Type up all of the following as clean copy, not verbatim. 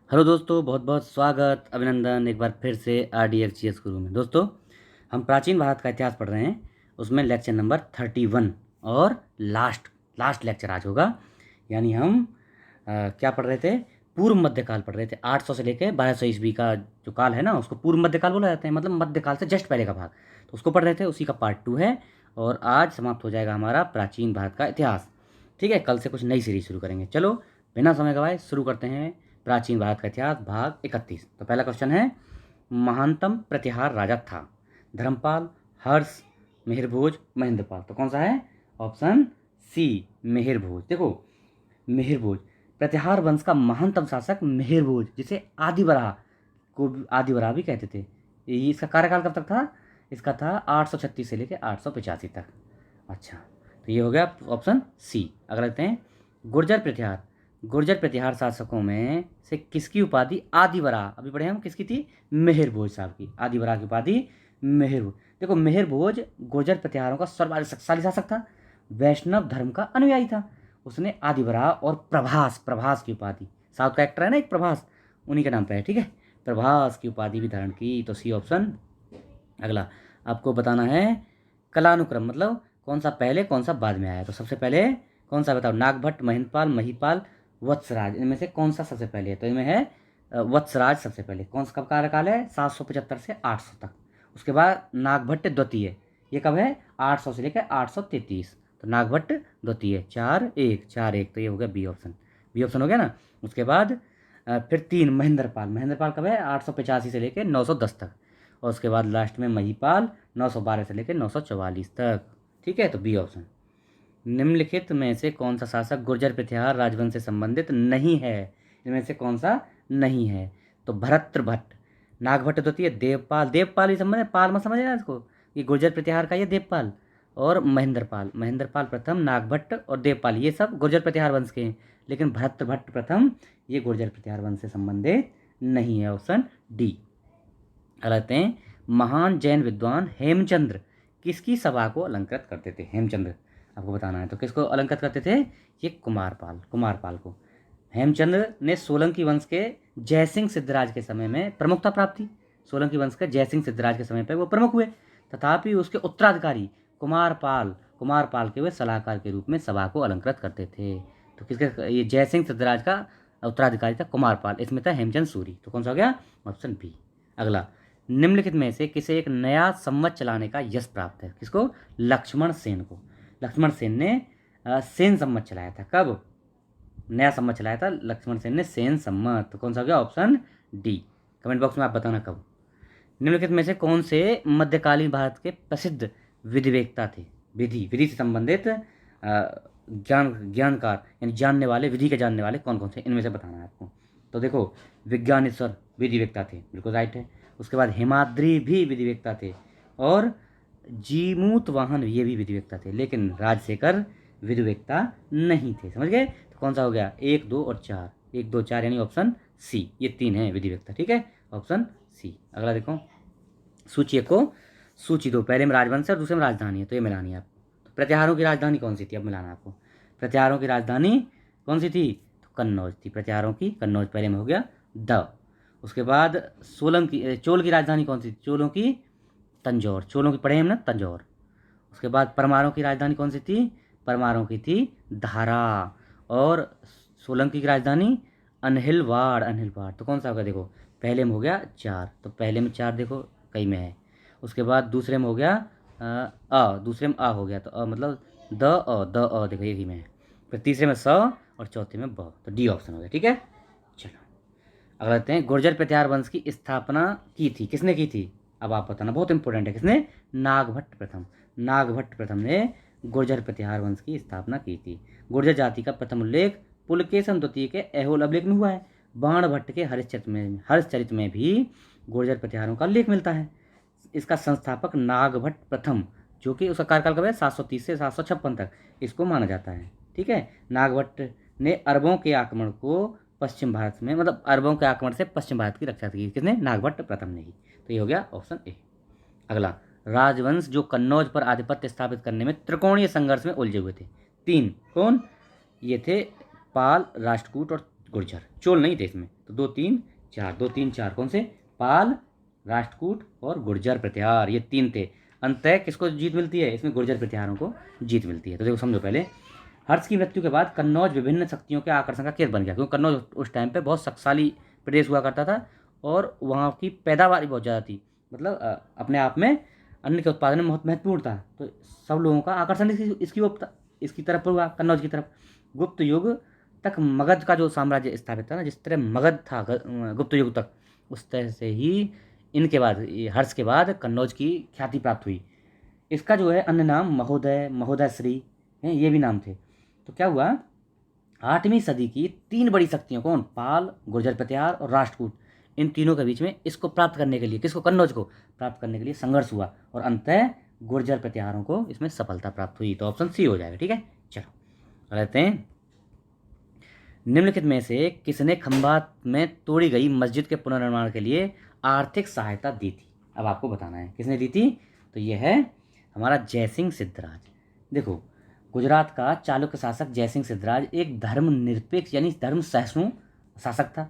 Hello दोस्तों, बहुत बहुत स्वागत, अभिनंदन एक बार फिर से RDFGS गुरु में। दोस्तों, हम प्राचीन भारत का इतिहास पढ़ रहे हैं। उसमें लेक्चर नंबर 31 और लास्ट लास्ट लेक्चर आज होगा। यानी हम क्या पढ़ रहे थे? पूर्व मध्यकाल पढ़ रहे थे। 800 से लेकर 1200 ईस्वी का जो काल है ना, उसको पूर्व मध्यकाल बोला जाता है। मतलब मध्यकाल से जस्ट पहले का भाग, तो उसको पढ़ रहे थे। उसी का पार्ट 2 है और आज समाप्त हो जाएगा हमारा प्राचीन भारत का इतिहास। ठीक है, कल से कुछ नई सीरीज शुरू करेंगे। चलो बिना समय गवाए शुरू करते हैं प्राचीन भारत का इतिहास भाग 31। तो पहला क्वेश्चन है, महानतम प्रतिहार राजा था? धर्मपाल, हर्ष, मिहिरभोज, महेंद्रपाल। तो कौन सा है? Option C, Mihirbhoj. देखो, मिहिरभोज प्रतिहार वंश का महानतम शासक मिहिरभोज, जिसे आदिवराह आदिवराह भी कहते थे। ये इसका कार्यकाल कब तक था? इसका था 836 से लेकर 885 तक। अच्छा, तो ये हो गया ऑप्शन सी। अगला लेते हैं, गुर्जर प्रतिहार। गुर्जर प्रतिहार शासकों में से किसकी उपाधि आदिवराह, अभी पढ़े हम, किसकी थी? मेहर साहब की। आदिवराह की उपाधि मेहर। देखो, मेहर भोज गुर्जर प्रतिहारों का सर्वाधिक शक्तिशाली शासक था। वैष्णव धर्म का अनुयायी था। उसने आदिवराह और प्रभास प्रभास की उपाधि, साउथ का एक्टर है ना एक प्रभास, उन्हीं के नाम पे है। ठीक है, प्रभास की उपाधि भी धारण की। तो सी ऑप्शन। अगला आपको बताना है कलानुक्रम, मतलब कौन सा पहले कौन सा बाद में आया। तो सबसे पहले कौन सा बताओ? नागभट्ट, महेंद्रपाल, महीपाल, वत्सराज। इनमें से कौन सा सबसे पहले है? तो इनमें है वत्सराज सबसे पहले। कौन सा कब कार्यकाल है? 775 से 800 तक। उसके बाद नागभट्ट द्वितीय, ये कब है? 800 से लेकर 833। तो नागभट्ट द्वितीय 4-1 4-1, तो ये हो गया बी ऑप्शन। बी ऑप्शन हो गया ना। उसके बाद फिर 3 महेंद्रपाल। महेंद्रपाल कब है? 885 से लेकर 910 तक। और उसके बाद लास्ट में महीपाल 912 से लेकर 944 तक। ठीक है, तो बी ऑप्शन। निम्नलिखित में से कौन सा शासक गुर्जर प्रतिहार राजवंश से संबंधित नहीं है? इनमें से कौन सा नहीं है? तो भरत्र भट्ट, नागभट्ट द्वितीय, देवपाल। देवपाल ही समझ, पाल मत समझ ना इसको, ये गुर्जर प्रतिहार का ये देवपाल। और महेंद्रपाल, महेंद्रपाल प्रथम, नागभट्ट और देवपाल, ये सब गुर्जर प्रतिहार वंश के हैं। लेकिन भरत्र भट्ट प्रथम, ये गुर्जर प्रतिहार वंश से संबंधित नहीं है। Option D. कहते हैं, महान जैन विद्वान हेमचंद्र किसकी सभा को अलंकृत करते थे? हेमचंद्र आपको बताना है। तो किसको अलंकृत करते थे? ये कुमारपाल, कुमारपाल को। हेमचंद्र ने सोलंकी वंश के जयसिंह सिद्धराज के समय में प्रमुखता प्राप्त थी। सोलंकी वंश के जयसिंह सिद्धराज के समय पर वो प्रमुख हुए। तथापि उसके उत्तराधिकारी कुमारपाल, कुमारपाल के वे सलाहकार के रूप में सभा को अलंकृत करते थे। तो किसके? ये जयसिंह सिद्धराज का उत्तराधिकारी था कुमारपाल। इसमें था हेमचंद सूरी। तो कौन सा हो गया? Option B. अगला, निम्नलिखित में से किसे एक नया सम्मत चलाने का यश प्राप्त है? किसको? लक्ष्मण सेन को। लक्ष्मण सेन ने सेन सम्मत चलाया था। कब नया सम्मत चलाया था? लक्ष्मण सेन ने सेन सम्मत। तो कौन सा हो गया? Option D. कमेंट बॉक्स में आप बताना कब। निम्नलिखित में से कौन से मध्यकालीन भारत के प्रसिद्ध विधिवेत्ता थे? विधि विधि से संबंधित ज्ञानकार, यानी जानने वाले, विधि के जानने वाले कौन कौन से, इनमें से बताना है आपको। तो देखो, विज्ञानेश्वर विधिवेत्ता थे, बिल्कुल राइट है। उसके बाद हिमाद्री भी विधिवेत्ता थे। और जीमूत वाहन ये भी विधिवेत्ता थे। लेकिन राजशेखर विधिवेत्ता नहीं थे। समझ गए? तो कौन सा हो गया? 1, 2 और 4। 1, 2, 4 यानी ऑप्शन सी। ये 3 है विधिवेत्ता। ठीक है, ऑप्शन सी। अगला देखो, सूची को सूची दो, पहले में राजवंश है और दूसरे में राजधानी है, तो ये मिलानी है आपको। तो प्रतिहारों की राजधानी कौन सी थी? अब मिलाना है आपको। प्रतिहारों की राजधानी कौन सी थी? तो कन्नौज थी। प्रतिहारों की कन्नौज पहले में हो गया द। उसके बाद चोल की राजधानी कौन सी? चोलों की तंजौर। चोलों की पढ़े हम ना, तंजौर। उसके बाद परमारों की राजधानी कौन सी थी? परमारों की थी धारा। और सोलंकी की राजधानी अनहिलवाड़, अनहिलवाड़। तो कौन सा होगा? देखो, पहले में हो गया 4, तो पहले में 4 देखो कई में है। उसके बाद दूसरे में हो गया दूसरे में हो गया, तो मतलब द देखो यही में है। फिर तीसरे में स और चौथे में ब। तो डी ऑप्शन हो गया। ठीक है, चलो अगला लेते हैं। गुर्जर प्रतिहार वंश की स्थापना की थी, किसने की थी? अब आप बताना, बहुत इंपॉर्टेंट है। किसने? नागभट्ट प्रथम। नागभट्ट प्रथम ने गुर्जर प्रतिहार वंश की स्थापना की थी। गुर्जर जाति का प्रथम उल्लेख पुलकेशन द्वितीय के ऐहोल अभिलेख में हुआ है। बाणभट्ट के हरिश्चरित में भी गुर्जर प्रतिहारों का उल्लेख मिलता है। इसका संस्थापक नागभट्ट प्रथम, जो कि उसका कार्यकाल कब है? 730 से 756 तक इसको माना जाता है। ठीक है, नागभट्ट ने अरबों के आक्रमण को पश्चिम भारत में, मतलब अरबों के आक्रमण से पश्चिम भारत की रक्षा की। किसने? नागभट्ट प्रथम ने ही। तो ये हो गया ऑप्शन ए। अगला, राजवंश जो कन्नौज पर आधिपत्य स्थापित करने में त्रिकोणीय संघर्ष में उलझे हुए थे। 3 कौन? ये थे पाल, राष्ट्रकूट और गुर्जर, चोल नहीं थे इसमें। तो 2 3 4, 2 3 4 कौन से? पाल, राष्ट्रकूट और गुर्जर प्रतिहार, ये 3 थे। अंततः किसको जीत मिलती है? इसमें गुर्जर प्रतिहारों को जीत मिलती है। तो देखो समझो पहले, हर्ष की मृत्यु के बाद कन्नौज विभिन्न शक्तियों के आकर्षण का केंद्र बन गया, क्योंकि कन्नौज उस टाइम पे बहुत शक्तिशाली प्रदेश हुआ करता था और वहाँ की पैदावार भी बहुत ज़्यादा थी, मतलब अपने आप में अन्न के उत्पादन में बहुत महत्वपूर्ण था। तो सब लोगों का आकर्षण इसकी तरफ हुआ, कन्नौज की तरफ। गुप्त युग तक मगध का जो साम्राज्य स्थापित था ना, जिस तरह मगध था गुप्त युग तक, उस तरह से ही इनके बाद, हर्ष के बाद कन्नौज की ख्याति प्राप्त हुई। इसका जो है अन्य नाम महोदय, महोदय श्री हैं, ये भी नाम थे। तो क्या हुआ, 8वीं सदी की 3 बड़ी शक्तियों, कौन? पाल, गुर्जर प्रतिहार और राष्ट्रकूट, इन तीनों के बीच में इसको प्राप्त करने के लिए, किसको? कन्नौज को प्राप्त करने के लिए संघर्ष हुआ और अंततः गुर्जर प्रतिहारों को इसमें सफलता प्राप्त हुई। तो ऑप्शन सी हो जाएगा। ठीक है, चलो रहते हैं। निम्नलिखित में से किसने खंभात में तोड़ी गई मस्जिद के पुनर्निर्माण के लिए आर्थिक सहायता दी थी? अब आपको बताना है किसने दी थी। तो यह है हमारा जयसिंह सिद्धराज। देखो, गुजरात का चालुक्य शासक जयसिंह सिद्धराज एक धर्मनिरपेक्ष यानी धर्म सहिष्णु शासक था।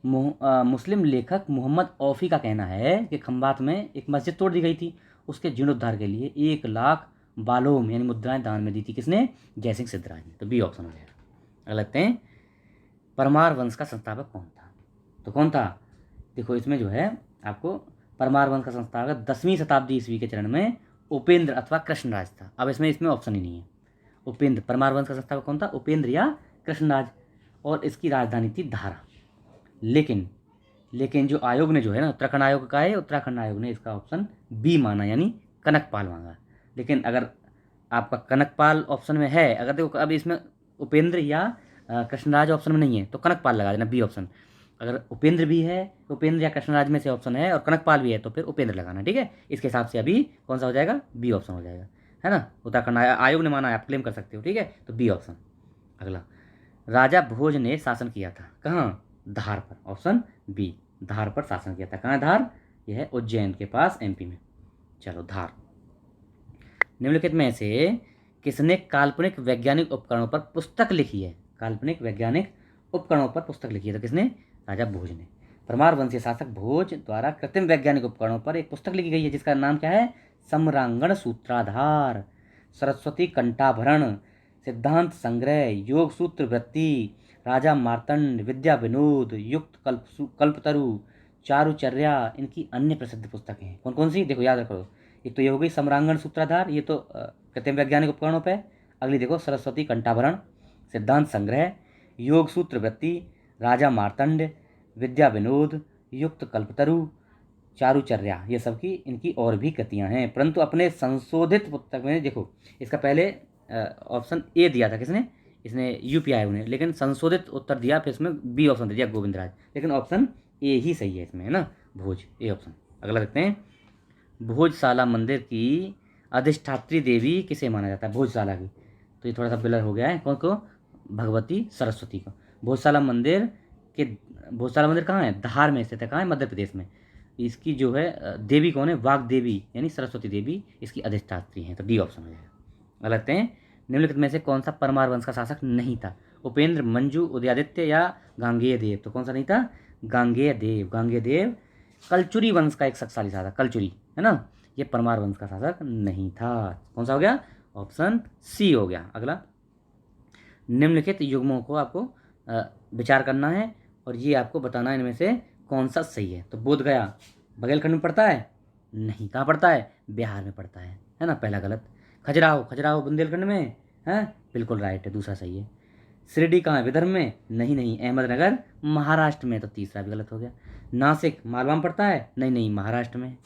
मुस्लिम लेखक मोहम्मद औफी का कहना है कि खंभात में एक मस्जिद तोड़ दी गई थी, उसके जीर्णोद्धार के लिए 1 लाख बालोम यानी मुद्राएं दान में दी थी। किसने? जयसिंह सिद्धराज ने। तो बी ऑप्शन हो जाएगा। अगला लगते हैं, परमार वंश का संस्थापक कौन था? तो कौन था? देखो इसमें जो है आपको परमार वंश का संस्थापक 10वीं शताब्दी ईस्वी के चरण में उपेंद्र अथवा कृष्णराज था। अब इसमें ऑप्शन ही नहीं है। उपेंद्र, परमार वंश का संस्थापक कौन था? उपेंद्र या कृष्णराज। और इसकी राजधानी थी धारा। लेकिन जो आयोग ने जो है ना, उत्तराखंड आयोग का है, उत्तराखंड आयोग ने इसका ऑप्शन बी माना, यानी कनकपाल मांगा। लेकिन अगर आपका कनकपाल ऑप्शन में है, अगर देखो अब इसमें उपेंद्र या कृष्णराज ऑप्शन में नहीं है तो कनकपाल लगा देना, बी ऑप्शन। अगर उपेंद्र भी है, उपेंद्र या कृष्णराज में से ऑप्शन है और कनकपाल भी है तो फिर उपेंद्र लगाना। ठीक है, इसके हिसाब से अभी कौन सा हो जाएगा? बी ऑप्शन हो जाएगा, है ना। उत्तराखंड आयोग ने माना है, आप क्लेम कर सकते हो। ठीक है, तो बी ऑप्शन। अगला, राजा भोज ने शासन किया था कहाँ? धार पर। ऑप्शन बी, धार पर शासन किया था। कहाँ है धार? यह है उज्जैन के पास, एमपी में। चलो, धार। निम्नलिखित में से किसने काल्पनिक वैज्ञानिक उपकरणों पर पुस्तक लिखी है? काल्पनिक वैज्ञानिक उपकरणों पर पुस्तक लिखी है तो किसने? राजा भोज ने। परमार वंशीय शासक भोज द्वारा कृत्रिम वैज्ञानिक उपकरणों पर एक पुस्तक लिखी गई है जिसका नाम क्या है? सम्रांगण सूत्राधार, सरस्वती कंठाभरण, सिद्धांत संग्रह, योग सूत्र वृत्ति, राजा मार्तंड, विद्या विनोद, युक्त कल्पतरु, चारुचर्या, इनकी अन्य प्रसिद्ध पुस्तकें हैं। कौन कौन सी? देखो याद रखो, एक तो ये हो गई सम्रांगण सूत्राधार, ये तो कृत्रिम वैज्ञानिक उपकरणों पे। अगली देखो सरस्वती कंठाभरण, सिद्धांत संग्रह, योग सूत्र वृत्ति, राजा मार्तंड, विद्या विनोद, युक्त कल्पतरु, चारुचर्या, ये सब की इनकी और भी कृतियां हैं। परंतु अपने संशोधित पुस्तक में देखो, इसका पहले ऑप्शन ए दिया था किसने? इसने यूपी आयोग ने, लेकिन संशोधित उत्तर दिया, फिर इसमें बी ऑप्शन दे दिया गोविंद राज, लेकिन ऑप्शन ए ही सही है इसमें, है ना, भोज, ए ऑप्शन। अगला देखते हैं, भोजशाला मंदिर की अधिष्ठात्री देवी किसे माना जाता है? भोजशाला की। तो ये थोड़ा सा ब्लर हो गया है, कौन को? भगवती सरस्वती को। भोजशाला मंदिर कहाँ है? धार में स्थित है। कहाँ है? मध्य प्रदेश में। इसकी जो है देवी कौन है? वाग देवी यानी सरस्वती देवी इसकी अधिष्ठात्री हैं। तो डी ऑप्शन हो जाएगा। गलत हैं। निम्नलिखित में से कौन सा परमार वंश का शासक नहीं था? उपेंद्र, मंजू, उदयादित्य या गांगेय देव? तो कौन सा नहीं था? गांगेय देव कलचुरी वंश का एक शक्तिशाली शासक, कलचुरी, है ना, ये परमार वंश का शासक नहीं था। कौन सा हो गया? ऑप्शन सी हो गया। अगला, निम्नलिखित युग्मों को आपको विचार करना है और ये आपको बताना है इनमें से कौन सा सही है। तो बोध गया बघेलखंड में पड़ता है? नहीं। कहाँ पड़ता है? बिहार में पड़ता है ना, पहला गलत। खजुराहो बुंदेलखंड में है, बिल्कुल राइट है, दूसरा सही है। शिरडी कहाँ है? विदर्भ में? नहीं। अहमदनगर महाराष्ट्र में, तो तीसरा भी गलत हो गया। नासिक मालवा में पड़ता है? नहीं, महाराष्ट्र में,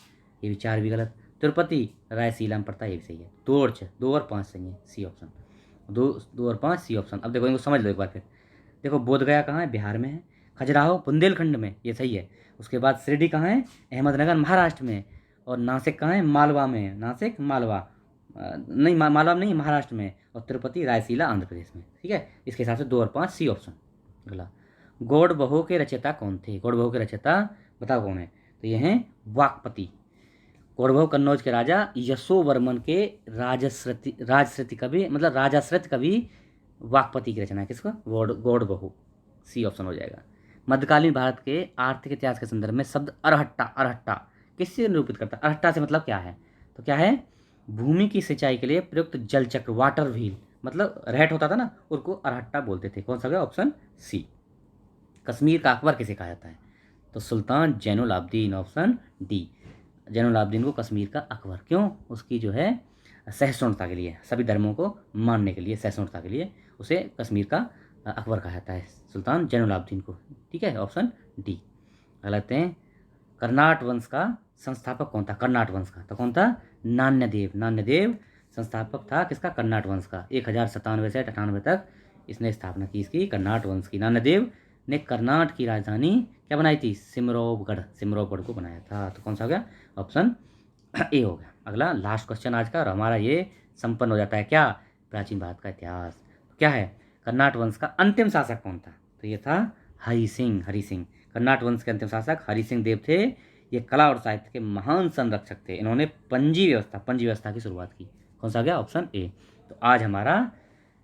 ये भी 4 भी गलत। तिरुपति रायसीला में पड़ता है, ये भी सही है। 2 और 5 सही है, सी ऑप्शन। 2 और 5 सी ऑप्शन। अब देखो इनको समझ लो एक बार फिर। देखो बोधगया कहाँ है? बिहार में है। खजुराहो बुंदेलखंड में, ये सही है। उसके बाद शिरडी कहाँ है? अहमदनगर महाराष्ट्र में। और नासिक कहाँ है? मालवा में। नासिक मालवा नहीं, मालवा में नहीं, महाराष्ट्र में। और तिरुपति रायसीला आंध्र प्रदेश में। ठीक है, इसके हिसाब से 2 और 5 सी ऑप्शन। अगला, गौड़बहु के रचयिता कौन थे? गौड़बहु के रचयिता बताओ कौन है? तो ये हैं वाकपति। गौड़बहु कन्नौज के राजा यशोवर्मन के राजश्रुति कवि, मतलब राजाश्रित कवि वाकपति की रचना है। किसको? गौड़बहु। सी ऑप्शन हो जाएगा। मध्यकालीन भारत के आर्थिक इतिहास के संदर्भ में शब्द अरहट्टा, अरहट्टा किससे निरूपित करता है? अरहट्टा से मतलब क्या है? तो क्या है? भूमि की सिंचाई के लिए प्रयुक्त जल चक्र, वाटर व्हील, मतलब रहट होता था ना, उसको अरहट्टा बोलते थे। कौन सा गया? Option C. कश्मीर का अकबर किसे कहा जाता है? तो सुल्तान जैनुल आबदीन, ऑप्शन डी। जैनुल आबदीन को कश्मीर का अकबर क्यों? उसकी जो है सहिष्णुता के लिए, सभी धर्मों को मानने के लिए, सहिष्णुता के लिए उसे कश्मीर का अकबर कहा जाता है, सुल्तान जैनुल आबदीन को। ठीक है, ऑप्शन डी। गलत है। कर्नाट वंश का संस्थापक कौन था? कर्नाट वंश का तो कौन था? नान्यदेव। नान्यदेव संस्थापक था किसका? कर्नाट वंश का। 1097 से 98 तक इसने स्थापना की इसकी, कर्नाट वंश की। नान्यदेव ने कर्नाट की राजधानी क्या बनाई थी? सिमरोवगढ़, सिमरोवगढ़ को बनाया था। तो कौन सा हो गया? ऑप्शन ए हो गया। अगला लास्ट क्वेश्चन आज का, और हमारा ये संपन्न हो जाता है क्या? प्राचीन भारत का इतिहास। क्या है? कर्नाट वंश का अंतिम शासक कौन था? तो ये था हरि सिंह। हरि सिंह कर्नाट वंश के अंतिम शासक हरि सिंह देव थे। ये कला और साहित्य के महान संरक्षक थे। इन्होंने पंजी व्यवस्था की शुरुआत की। कौन सा गया? Option A. तो आज हमारा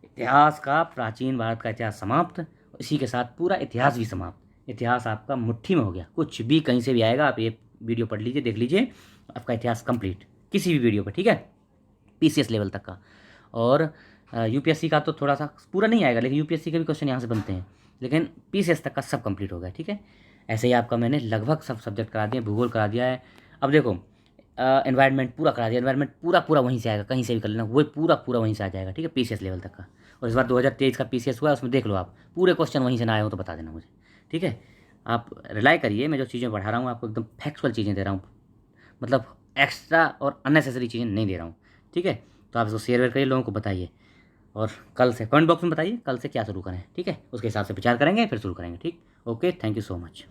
इतिहास का, प्राचीन भारत का इतिहास समाप्त। इसी के साथ पूरा इतिहास भी समाप्त। इतिहास आपका मुट्ठी में हो गया, कुछ भी कहीं से भी आएगा, आप ये वीडियो पढ़ लीजिए, देख लीजिए, आपका इतिहास कंप्लीट किसी भी वीडियो पर। ठीक है, पीसीएस लेवल तक का। और यूपीएससी का तो थोड़ा सा पूरा नहीं आएगा, लेकिन यूपीएससी के भी क्वेश्चन यहाँ से बनते हैं, लेकिन पीसीएस तक का सब कंप्लीट हो गया। ठीक है, ऐसे ही आपका मैंने लगभग सब सब्जेक्ट करा दिए, भूगोल करा दिया है। अब देखो एनवायरनमेंट पूरा करा दिया, एनवायरनमेंट पूरा वहीं से आएगा, कहीं से भी कर लेना, वो पूरा वहीं से आ जाएगा। ठीक है, पीसीएस लेवल तक का। और इस बार 2023 का पीसीएस हुआ है, उसमें देख लो आप, पूरे क्वेश्चन वहीं से ना आए हो तो बता देना मुझे। ठीक है, आप रिलाई करिए, मैं जो चीज़ें पढ़ा रहा हूँ आपको एकदम फैक्चुअल चीज़ें दे रहा हूँ, मतलब एक्स्ट्रा और अननेसेसरी चीज़ें नहीं दे रहा हूँ। ठीक है, तो आप इसको शेयर वेयर करिए, लोगों को बताइए, और कल से कमेंट बॉक्स में बताइए कल से क्या शुरू करें। ठीक है, उसके हिसाब से विचार करेंगे, फिर शुरू करेंगे। ठीक, okay, thank you so much.